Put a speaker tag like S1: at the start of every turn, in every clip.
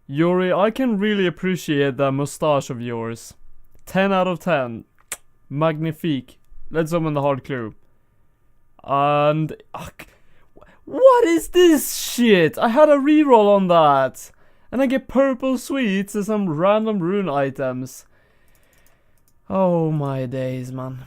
S1: Yuri, I can really appreciate that mustache of yours. 10 out of 10. Magnifique. Let's open the hard clue. And... what is this shit? I had a reroll on that. And I get purple sweets and some random rune items. Oh my days, man.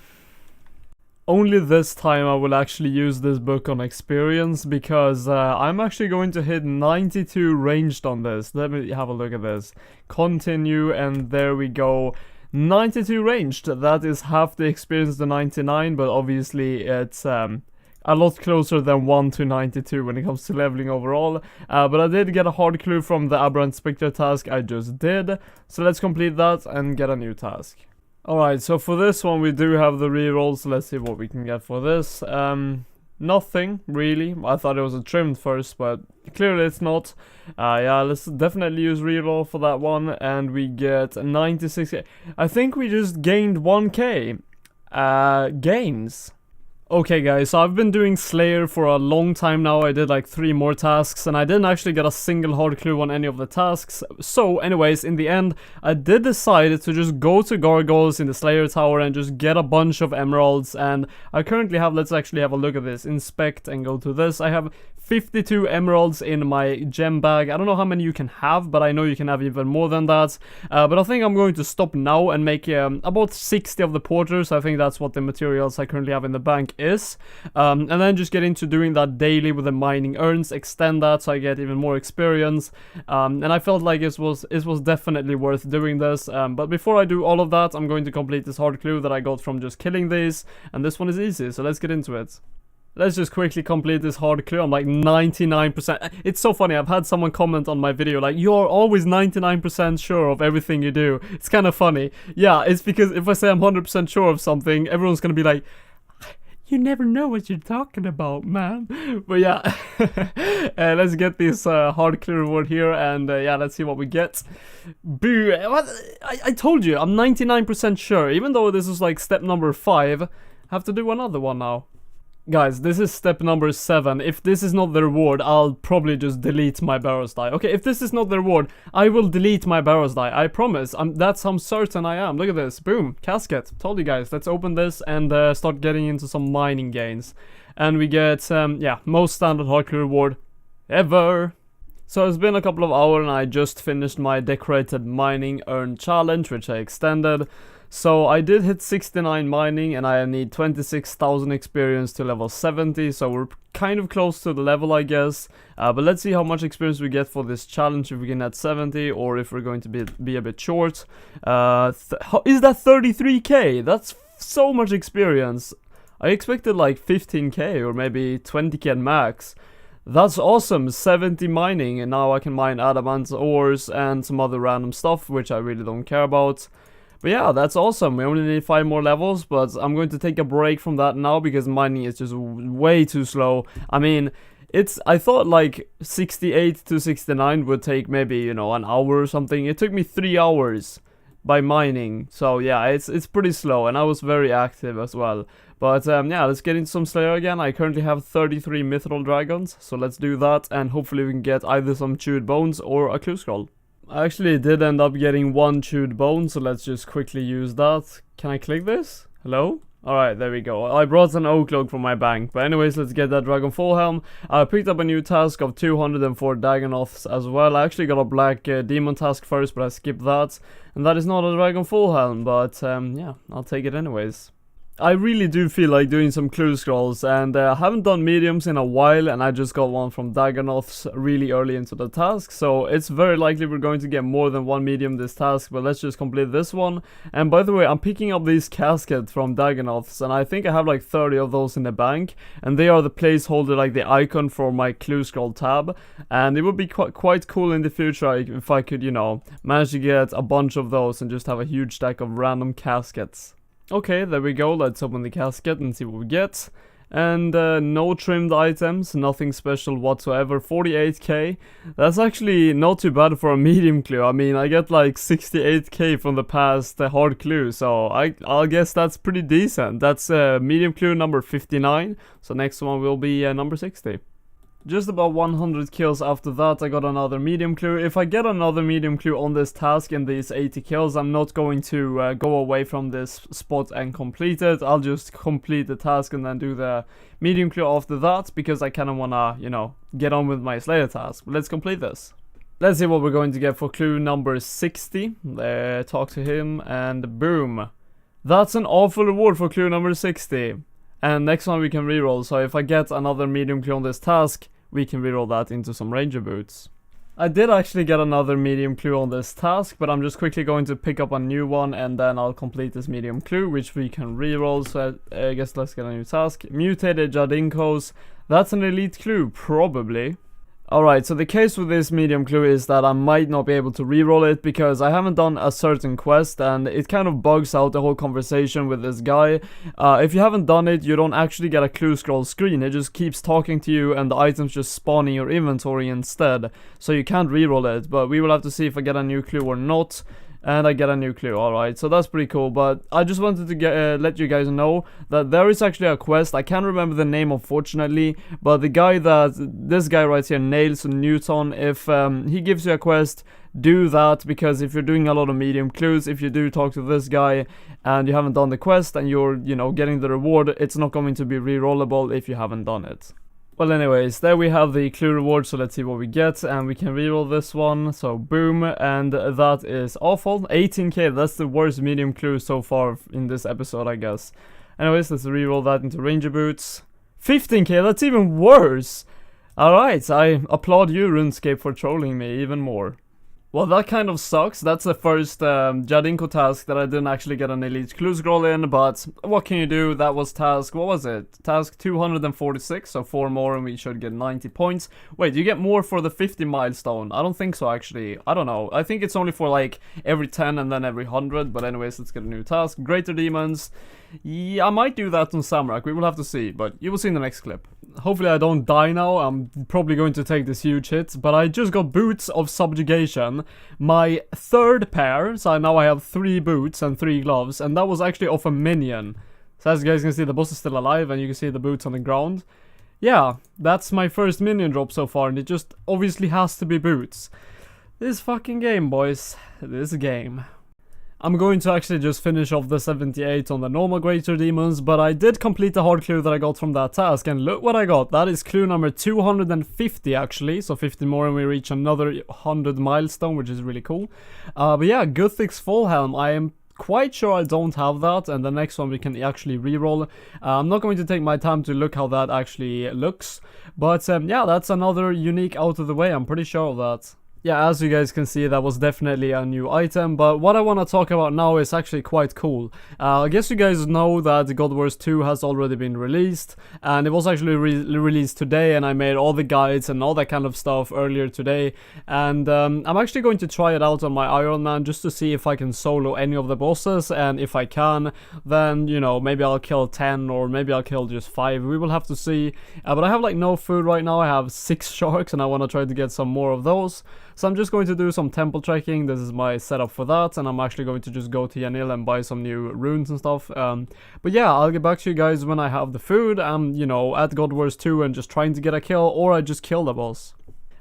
S1: Only this time I will actually use this book on experience, because I'm actually going to hit 92 ranged on this. Let me have a look at this. Continue, and there we go. 92 ranged. That is half the experience to 99, but obviously it's a lot closer than 1 to 92 when it comes to leveling overall. But I did get a hard clue from the Aberrant Spectre task I just did. So let's complete that and get a new task. Alright, so for this one we do have the rerolls. Let's see what we can get for this. Nothing, really. I thought it was a trimmed first, but clearly it's not. Yeah, let's definitely use reroll for that one. And we get 96k. I think we just gained 1k gains. Okay guys, so I've been doing Slayer for a long time now. I did like 3 more tasks and I didn't actually get a single hard clue on any of the tasks. So anyways, in the end, I did decide to just go to Gargoyles in the Slayer Tower and just get a bunch of emeralds. And I currently have, let's actually have a look at this, inspect and go to this. I have 52 emeralds in my gem bag. I don't know how many you can have, but I know you can have even more than that. But I think I'm going to stop now and make about 60 of the porters. I think that's what the materials I currently have in the bank is. And then just get into doing that daily with the mining urns, extend that so I get even more experience. And I felt like it was definitely worth doing this. But before I do all of that, I'm going to complete this hard clue that I got from just killing these. And this one is easy, so let's get into it. Let's just quickly complete this hard clue. I'm like 99%. It's so funny. I've had someone comment on my video like, you're always 99% sure of everything you do. It's kind of funny. Yeah, it's because if I say I'm 100% sure of something, everyone's going to be like, you never know what you're talking about, man. But yeah, let's get this hard clue reward here. And yeah, let's see what we get. Boo. What? I told you, I'm 99% sure. Even though this is like step number 5, I have to do another one now. Guys, this is step number 7. If this is not the reward, I'll probably just delete my Barrows die. Okay, if this is not the reward, I will delete my Barrows die. I promise. That's how certain I am. Look at this. Boom. Casket. Told you guys. Let's open this and start getting into some mining gains. And we get, yeah, most standard hardcore reward ever. So it's been a couple of hours and I just finished my decorated mining urn challenge, which I extended. So I did hit 69 mining and I need 26,000 experience to level 70, so we're kind of close to the level, I guess. But let's see how much experience we get for this challenge, if we can at 70 or if we're going to be a bit short. Is that 33k? That's so much experience. I expected like 15k or maybe 20k max. That's awesome. 70 mining, and now I can mine adamant ores and some other random stuff which I really don't care about. But yeah, that's awesome. We only need 5 more levels, but I'm going to take a break from that now because mining is just way too slow. I mean, I thought like 68 to 69 would take maybe, you know, an hour or something. It took me 3 hours by mining. So yeah, it's pretty slow, and I was very active as well. But yeah, let's get into some Slayer again. I currently have 33 Mithril Dragons, so let's do that, and hopefully we can get either some chewed bones or a clue scroll. I actually did end up getting 1 chewed bone, so let's just quickly use that. Can I click this? Hello? Alright, there we go. I brought an oak log from my bank. But anyways, let's get that Dragon Fall Helm. I picked up a new task of 204 Dagonoths as well. I actually got a black demon task first, but I skipped that. And that is not a Dragon Fall Helm, but yeah, I'll take it anyways. I really do feel like doing some clue scrolls, and I haven't done mediums in a while, and I just got one from Dagonoths really early into the task, so it's very likely we're going to get more than 1 medium this task, but let's just complete this one. And by the way, I'm picking up these caskets from Dagonoths, and I think I have like 30 of those in the bank, and they are the placeholder, like the icon for my clue scroll tab, and it would be quite cool in the future if I could, you know, manage to get a bunch of those and just have a huge stack of random caskets. Okay, there we go. Let's open the casket and see what we get. And no trimmed items, nothing special whatsoever. 48k. That's actually not too bad for a medium clue. I mean, I get like 68k from the past hard clue, so I'll guess that's pretty decent. That's medium clue number 59. So next one will be number 60. Just about 100 kills after that, I got another medium clue. If I get another medium clue on this task in these 80 kills, I'm not going to go away from this spot and complete it. I'll just complete the task and then do the medium clue after that, because I kind of want to, you know, get on with my Slayer task. But let's complete this. Let's see what we're going to get for clue number 60. Talk to him, and boom. That's an awful reward for clue number 60. And next one we can reroll, so if I get another medium clue on this task, we can reroll that into some ranger boots. I did actually get another medium clue on this task, but I'm just quickly going to pick up a new one and then I'll complete this medium clue, which we can reroll. So I guess let's get a new task. Mutated Jardinkos. That's an elite clue, probably. Alright, so the case with this medium clue is that I might not be able to reroll it because I haven't done a certain quest and it kind of bugs out the whole conversation with this guy. If you haven't done it, you don't actually get a clue scroll screen. It just keeps talking to you and the items just spawn in your inventory instead. So you can't reroll it, but we will have to see if I get a new clue or not. And I get a new clue, alright, so that's pretty cool. But I just wanted to let you guys know that there is actually a quest. I can't remember the name, unfortunately, but the guy this guy right here, Nails Newton, if he gives you a quest, do that, because if you're doing a lot of medium clues, if you do talk to this guy and you haven't done the quest and you're, you know, getting the reward, it's not going to be rerollable if you haven't done it. Well, anyways, there we have the clue reward, so let's see what we get, and we can reroll this one, so boom, and that is awful. 18k, that's the worst medium clue so far in this episode, I guess. Anyways, let's reroll that into ranger boots. 15k, that's even worse! Alright, I applaud you, RuneScape, for trolling me even more. Well, that kind of sucks. That's the first Jadinko task that I didn't actually get an elite clue scroll in, but what can you do? That was task, what was it? Task 246, so 4 more and we should get 90 points. Wait, you get more for the 50 milestone? I don't think so, actually. I don't know. I think it's only for like every 10 and then every 100, but anyways, let's get a new task. Greater Demons. Yeah, I might do that on Samrak, we will have to see, but you will see in the next clip. Hopefully I don't die now, I'm probably going to take this huge hit, but I just got Boots of Subjugation, my 3rd pair, so now I have 3 boots and 3 gloves, and that was actually off a minion. So as you guys can see, the boss is still alive, and you can see the boots on the ground. Yeah, that's my first minion drop so far, and it just obviously has to be boots. This fucking game, boys. This game. I'm going to actually just finish off the 78 on the normal Greater Demons, but I did complete the hard clue that I got from that task, and look what I got. That is clue number 250 actually, so 50 more and we reach another 100 milestone, which is really cool. But yeah, Guthix Fullhelm, I am quite sure I don't have that, and the next one we can actually reroll. I'm not going to take my time to look how that actually looks, but yeah, that's another unique out of the way, I'm pretty sure of that. Yeah, as you guys can see, that was definitely a new item, but what I want to talk about now is actually quite cool. I guess you guys know that God Wars 2 has already been released, and it was actually released today, and I made all the guides and all that kind of stuff earlier today, and I'm actually going to try it out on my Iron Man just to see if I can solo any of the bosses, and if I can, then, you know, maybe I'll kill 10, or maybe I'll kill just 5, we will have to see, but I have like no food right now. I have 6 sharks, and I want to try to get some more of those. So I'm just going to do some temple trekking. This is my setup for that, and I'm actually going to just go to Yanil and buy some new runes and stuff. But yeah, I'll get back to you guys when I have the food. I'm, you know, at God Wars 2 and just trying to get a kill, or I just kill the boss.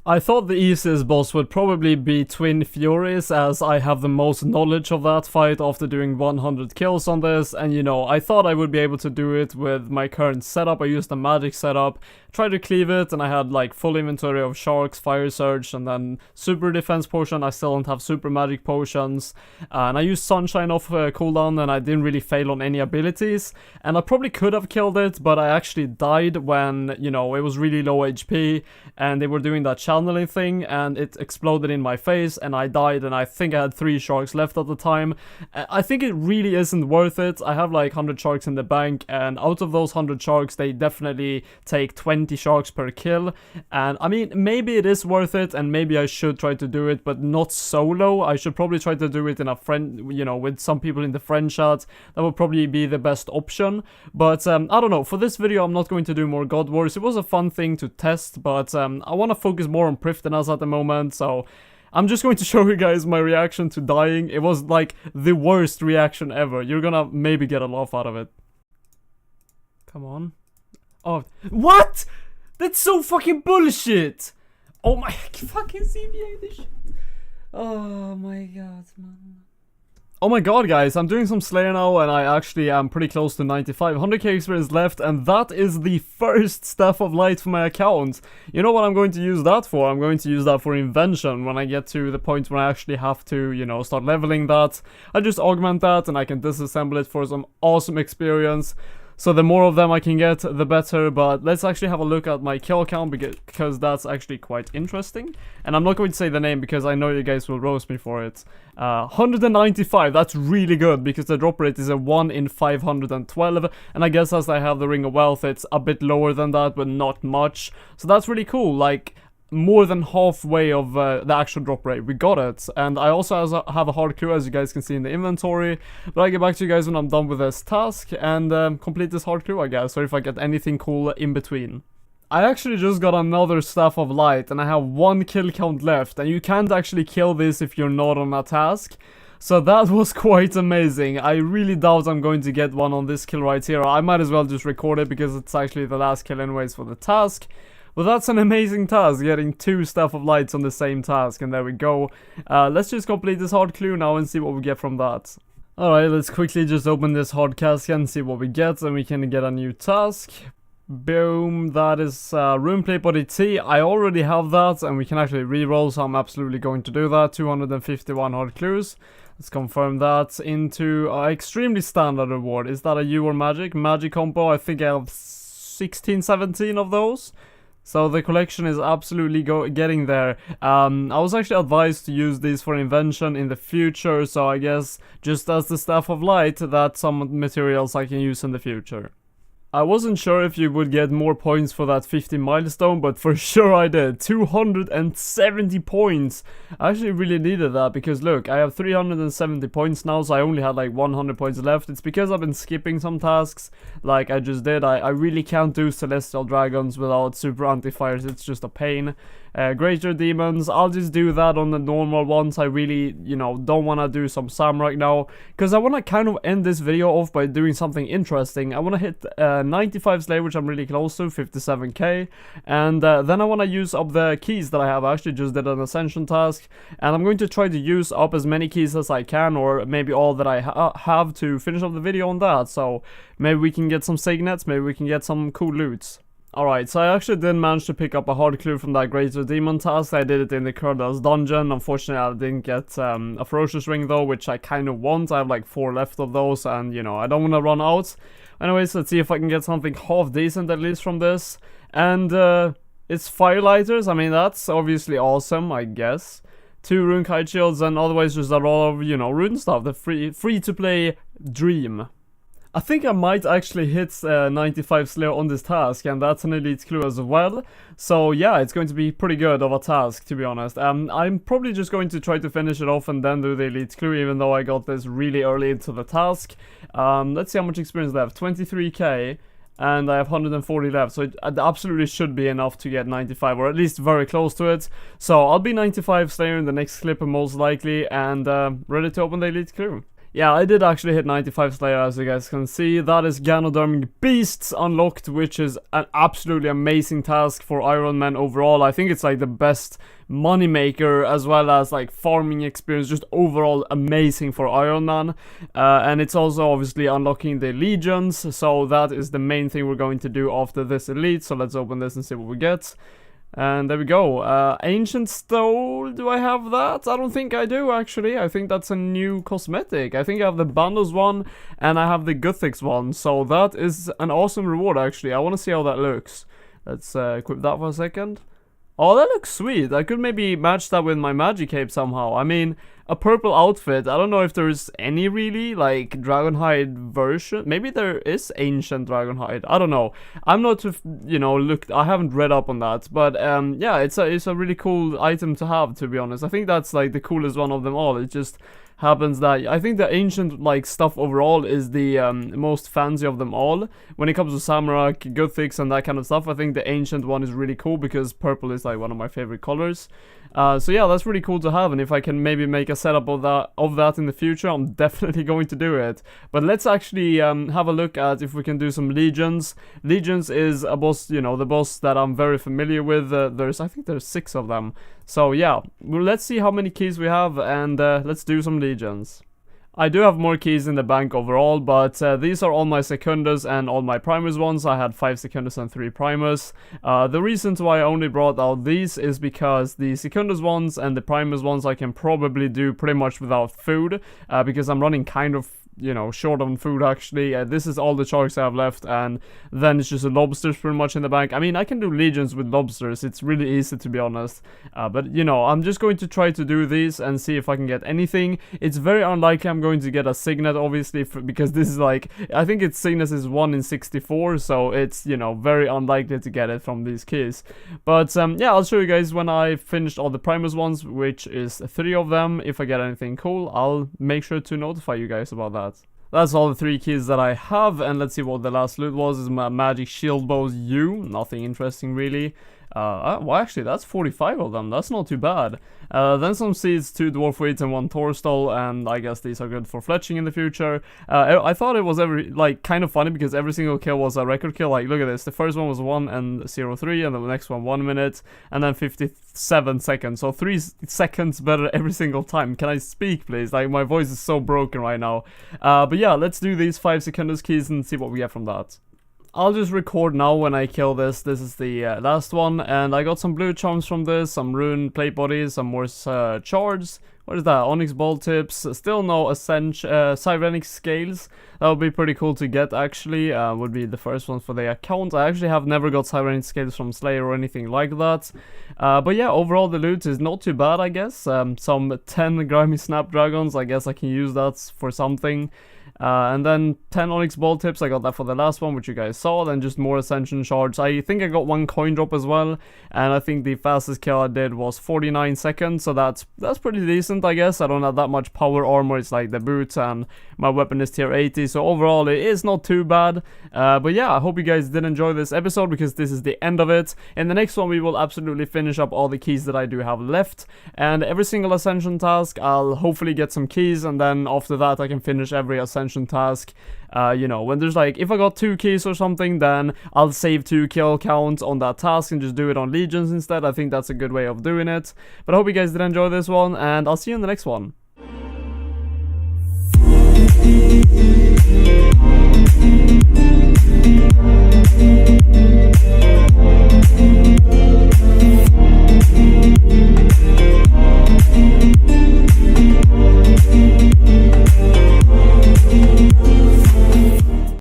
S1: I thought the easiest boss would probably be Twin Furies, as I have the most knowledge of that fight after doing 100 kills on this, and you know, I thought I would be able to do it with my current setup. I used a magic setup, tried to cleave it, and I had like full inventory of sharks, fire surge, and then super defense potion. I still don't have super magic potions, and I used sunshine off cooldown, and I didn't really fail on any abilities, and I probably could have killed it, but I actually died when, you know, it was really low HP, and they were doing that channeling thing, and it exploded in my face, and I died, and I think I had 3 sharks left at the time. I think it really isn't worth it. I have like 100 sharks in the bank, and out of those 100 sharks, they definitely take 20 sharks per kill, and I mean, maybe it is worth it, and maybe I should try to do it, but not solo. I should probably try to do it in a friend, you know, with some people in the friend chat. That would probably be the best option, but I don't know. For this video, I'm not going to do more God Wars. It was a fun thing to test, but I want to focus more on Prifddinas at the moment, so I'm just going to show you guys my reaction to dying. It was like the worst reaction ever. You're gonna maybe get a laugh out of it. Come on. Oh, what? That's so fucking bullshit! Oh my fucking CBA this shit. Oh my god, man. Oh my god, guys, I'm doing some Slayer now, and I actually am pretty close to 95. 100k experience left, and that is the first Staff of Light for my account. You know what I'm going to use that for? I'm going to use that for invention when I get to the point where I actually have to, you know, start leveling that. I just augment that, and I can disassemble it for some awesome experience. So the more of them I can get, the better. But let's actually have a look at my kill count, because that's actually quite interesting. And I'm not going to say the name because I know you guys will roast me for it. 195, that's really good, because the drop rate is a 1 in 512. And I guess as I have the Ring of Wealth, it's a bit lower than that, but not much. So that's really cool. Like, more than halfway of the actual drop rate. We got it. And I also have a hard clue, as you guys can see in the inventory. But I'll get back to you guys when I'm done with this task and complete this hard clue, I guess, or if I get anything cool in between. I actually just got another Staff of Light, and I have 1 kill count left, and you can't actually kill this if you're not on a task. So that was quite amazing. I really doubt I'm going to get one on this kill right here. I might as well just record it, because it's actually the last kill anyways for the task. Well, that's an amazing task, getting 2 Staff of Lights on the same task, and there we go. Let's just complete this hard clue now and see what we get from that. Alright, let's quickly just open this hard casket and see what we get, and we can get a new task. Boom, that is Rune Plate Body T. I already have that, and we can actually reroll, so I'm absolutely going to do that. 251 hard clues. Let's confirm that into extremely standard reward. Is that a U or magic? Magic combo, I think I have 16, 17 of those. So the collection is absolutely getting there. I was actually advised to use these for invention in the future, so I guess just as the Staff of Light, that's some materials I can use in the future. I wasn't sure if you would get more points for that 50 milestone, but for sure I did. 270 points. I actually really needed that, because look, I have 370 points now, so I only had like 100 points left. It's because I've been skipping some tasks, like I just did. I really can't do Celestial Dragons without Super Anti-Fires, it's just a pain. Greater Demons, I'll just do that on the normal ones. I really, you know, don't want to do some Sam right now, because I want to kind of end this video off by doing something interesting. I want to hit 95 Slayer, which I'm really close to, 57k, and then I want to use up the keys that I have. I actually just did an Ascension task, and I'm going to try to use up as many keys as I can, or maybe all that I have, to finish up the video on that. So maybe we can get some signets, maybe we can get some cool loots. Alright, so I actually did manage to pick up a hard clue from that Greater Demon task. I did it in the Curdle's dungeon. Unfortunately, I didn't get a Ferocious Ring though, which I kind of want. I have like 4 left of those, and you know, I don't want to run out. Anyways, let's see if I can get something half decent at least from this. And it's Firelighters. I mean, that's obviously awesome, I guess. 2 Rune Kite Shields, and otherwise just a lot of, you know, rune stuff. The free to play dream. I think I might actually hit 95 Slayer on this task, and that's an elite clue as well. So yeah, it's going to be pretty good of a task, to be honest. I'm probably just going to try to finish it off and then do the elite clue, even though I got this really early into the task. Let's see how much experience left. 23k, and I have 140 left, so it absolutely should be enough to get 95, or at least very close to it. So I'll be 95 Slayer in the next clip most likely, and ready to open the elite clue. Yeah, I did actually hit 95 Slayer, as you guys can see. That is Ganodermic Beasts unlocked, which is an absolutely amazing task for Iron Man overall. I think it's like the best moneymaker, as well as like farming experience, just overall amazing for Iron Man. And it's also obviously unlocking the legions, so that is the main thing we're going to do after this elite. So let's open this and see what we get. And there we go. Ancient Stole, do I have that? I don't think I do, actually. I think that's a new cosmetic. I think I have the Bandos one, and I have the Guthix one. So that is an awesome reward, actually. I want to see how that looks. Let's equip that for a second. Oh, that looks sweet. I could maybe match that with my magic cape somehow. I mean, a purple outfit. I don't know if there's any really, like, Dragonhide version. Maybe there is ancient Dragonhide. I don't know. I'm not, you know, I haven't read up on that. But, yeah, it's a really cool item to have, to be honest. I think that's, like, the coolest one of them all. It just happens that I think the ancient like stuff overall is the most fancy of them all. When it comes to Samurok, Guthix and that kind of stuff, I think the ancient one is really cool because purple is like one of my favorite colors. So yeah, that's really cool to have, and if I can maybe make a setup of that in the future, I'm definitely going to do it. But let's actually have a look at if we can do some legions. Legions is a boss, you know, the boss that I'm very familiar with. I think there's 6 of them. So yeah, well, let's see how many keys we have, and let's do some legions. I do have more keys in the bank overall, but these are all my secundus and all my primers ones. I had 5 secundus and 3 primers. The reason why I only brought out these is because the secundus ones and the primers ones I can probably do pretty much without food, because I'm running kind of, you know, short on food actually. This is all the sharks I have left, and then it's just the lobsters pretty much in the bank. I mean, I can do legions with lobsters, it's really easy to be honest, but you know, I'm just going to try to do these and see if I can get anything. It's very unlikely I'm going to get a signet, obviously, because this is like, I think its signet is 1 in 64, so it's, you know, very unlikely to get it from these keys. But yeah, I'll show you guys when I finished all the primers ones, which is 3 of them. If I get anything cool, I'll make sure to notify you guys about that. That's all the 3 keys that I have, and let's see what the last loot was. Is my magic shield bows U. Nothing interesting really. Well, actually, that's 45 of them. That's not too bad. Then some seeds, 2 dwarf wheats and 1 torstol, and I guess these are good for fletching in the future. I thought it was kind of funny because every single kill was a record kill. Like, look at this. The first one was 1 and 03, and the next one 1 minute, and then 57 seconds. So 3 seconds better every single time. Can I speak, please? Like, my voice is so broken right now. But yeah, let's do these 5 secundus keys and see what we get from that. I'll just record now when I kill this. This is the last one, and I got some blue charms from this, some rune plate bodies, some more shards. What is that? Onyx ball tips. Still no Sirenic scales. That would be pretty cool to get actually. Would be the first one for the account. I actually have never got Sirenic scales from Slayer or anything like that. But yeah, overall the loot is not too bad, I guess. Some 10 grimy snapdragons. I guess I can use that for something. And then 10 onyx ball tips, I got that for the last one, which you guys saw. Then just more ascension shards. I think I got 1 coin drop as well, and I think the fastest kill I did was 49 seconds, so that's pretty decent, I guess. I don't have that much power armor, it's like the boots, and my weapon is tier 80, so overall it is not too bad. But yeah, I hope you guys did enjoy this episode, because this is the end of it. In the next one we will absolutely finish up all the keys that I do have left, and every single ascension task I'll hopefully get some keys, and then after that I can finish every ascension task. You know, when there's like, if I got 2 keys or something, then I'll save 2 kill count on that task and just do it on legions instead. I think that's a good way of doing it. But I hope you guys did enjoy this one, and I'll see you in the next one.